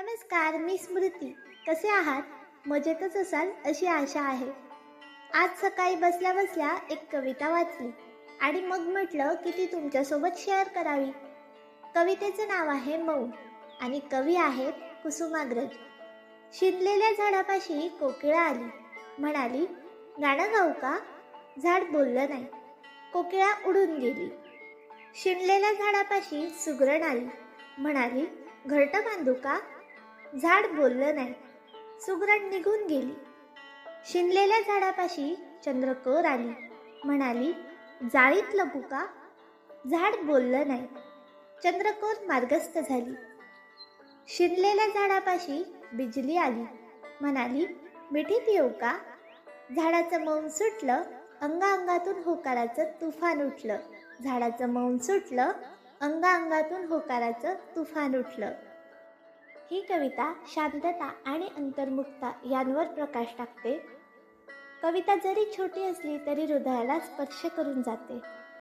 नमस्कार, मी स्मृती. कसे आहात? मजेतच असाल अशी आशा आहे. आज सकाळी बसल्या बसल्या एक कविता वाचली आणि मग म्हटलं की ती तुमच्यासोबत शेअर करावी. कवितेचं नाव आहे मौन आणि कवी आहेत कुसुमाग्रज. शिनलेल्या झाडापाशी कोकिळा आली, म्हणाली गाणं गाऊ का? झाड बोललं नाही, कोकिळा उडून गेली. शिनलेल्या झाडापाशी सुगरण आली, म्हणाली घरटं बांधू का? झाड बोललं नाही, सुगरण निघून गेली. शिनलेल्या झाडापाशी चंद्रकोर आली, म्हणाली जाळीत लपू का? झाड बोललं नाही, चंद्रकोर मार्गस्थ झाली. शिनलेल्या झाडापाशी बिजली आली, म्हणाली मिठीत येऊ का? झाडाचं मौन सुटलं, अंगाअंगातून होकाराचं तुफान उठलं. झाडाचं मौन सुटलं, अंगाअंगातून होकाराचं तुफान उठलं. ही कविता शांतता आणि अंतर्मुखता यांवर प्रकाश टाकते. कविता जरी छोटी असली तरी हृदयाला स्पर्श करून जाते.